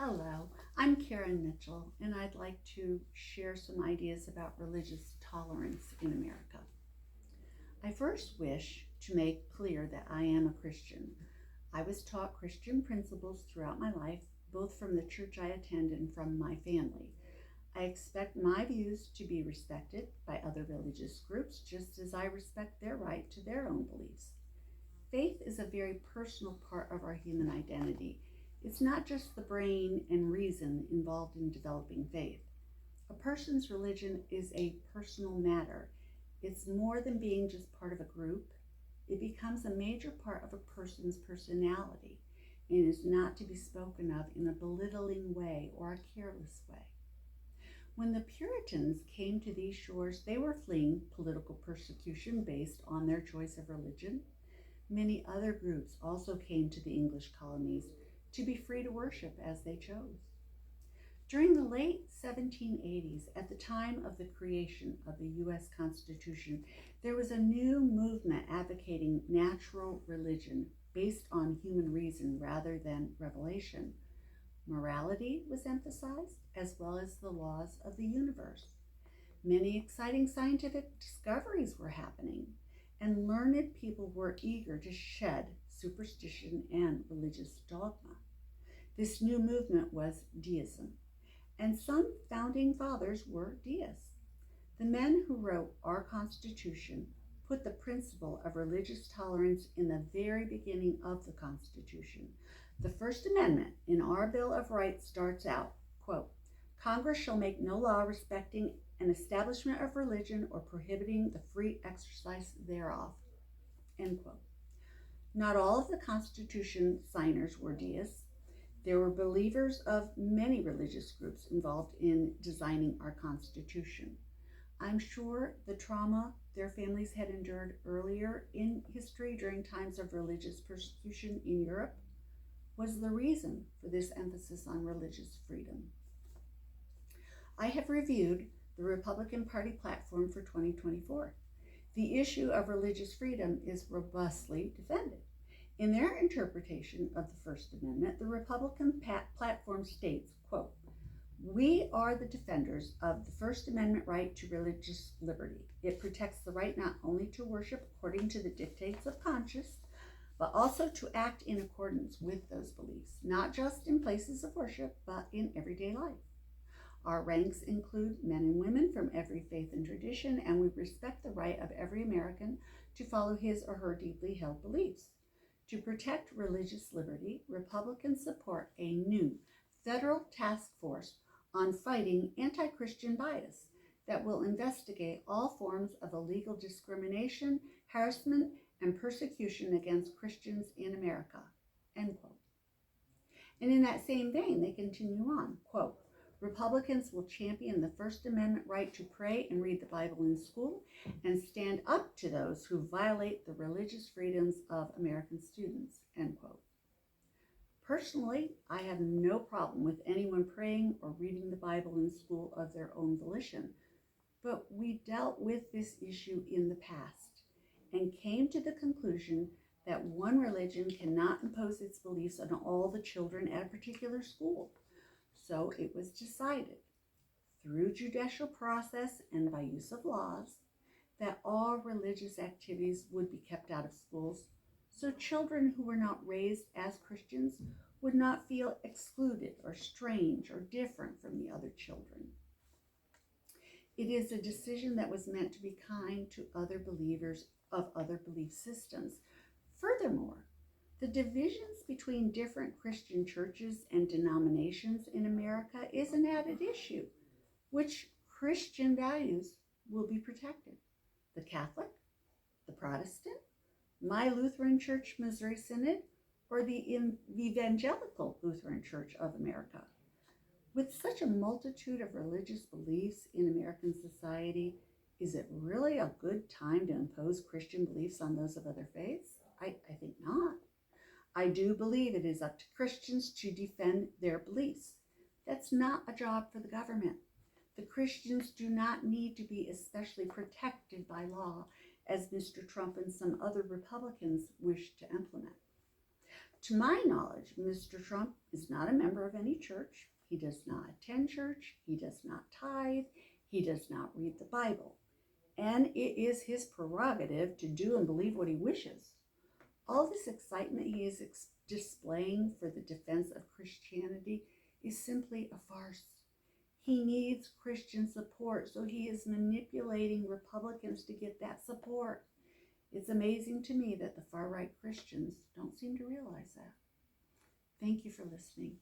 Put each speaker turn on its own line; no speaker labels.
Hello, I'm Karen Mitchell, and I'd like to share some ideas about religious tolerance in America. I first wish to make clear that I am a Christian. I was taught Christian principles throughout my life, both from the church I attend and from my family. I expect my views to be respected by other religious groups, just as I respect their right to their own beliefs. Faith is a very personal part of our human identity. It's not just the brain and reason involved in developing faith. A person's religion is a personal matter. It's more than being just part of a group. It becomes a major part of a person's personality and is not to be spoken of in a belittling way or a careless way. When the Puritans came to these shores, they were fleeing political persecution based on their choice of religion. Many other groups also came to the English colonies to be free to worship as they chose. During the late 1780s, at the time of the creation of the U.S. Constitution, there was a new movement advocating natural religion based on human reason rather than revelation. Morality was emphasized, as well as the laws of the universe. Many exciting scientific discoveries were happening, and learned people were eager to shed superstition and religious dogma. This new movement was deism, and some founding fathers were deists. The men who wrote our Constitution put the principle of religious tolerance in the very beginning of the Constitution. The First Amendment in our Bill of Rights starts out, quote, "Congress shall make no law respecting an establishment of religion or prohibiting the free exercise thereof," end quote. Not all of the Constitution signers were deists. There were believers of many religious groups involved in designing our Constitution. I'm sure the trauma their families had endured earlier in history during times of religious persecution in Europe was the reason for this emphasis on religious freedom. I have reviewed the Republican Party platform for 2024. The issue of religious freedom is robustly defended. In their interpretation of the First Amendment, the Republican platform states, quote, "We are the defenders of the First Amendment right to religious liberty. It protects the right not only to worship according to the dictates of conscience, but also to act in accordance with those beliefs, not just in places of worship, but in everyday life. Our ranks include men and women from every faith and tradition, and we respect the right of every American to follow his or her deeply held beliefs. To protect religious liberty, Republicans support a new federal task force on fighting anti-Christian bias that will investigate all forms of illegal discrimination, harassment, and persecution against Christians in America," end quote. And in that same vein, they continue on, quote, "Republicans will champion the First Amendment right to pray and read the Bible in school and stand up to those who violate the religious freedoms of American students," end quote. Personally, I have no problem with anyone praying or reading the Bible in school of their own volition, but we dealt with this issue in the past and came to the conclusion that one religion cannot impose its beliefs on all the children at a particular school. So it was decided, through judicial process and by use of laws, that all religious activities would be kept out of schools, so children who were not raised as Christians would not feel excluded or strange or different from the other children. It is a decision that was meant to be kind to other believers of other belief systems. Furthermore, the divisions between different Christian churches and denominations in America is an added issue. Which Christian values will be protected? The Catholic, the Protestant, My Lutheran Church Missouri Synod, or the Evangelical Lutheran Church of America? With such a multitude of religious beliefs in American society, is it really a good time to impose Christian beliefs on those of other faiths? I think not. I do believe it is up to Christians to defend their beliefs. That's not a job for the government. The Christians do not need to be especially protected by law, as Mr. Trump and some other Republicans wish to implement. To my knowledge, Mr. Trump is not a member of any church. He does not attend church. He does not tithe. He does not read the Bible. And it is his prerogative to do and believe what he wishes. All this excitement he is displaying for the defense of Christianity is simply a farce. He needs Christian support, so he is manipulating Republicans to get that support. It's amazing to me that the far-right Christians don't seem to realize that. Thank you for listening.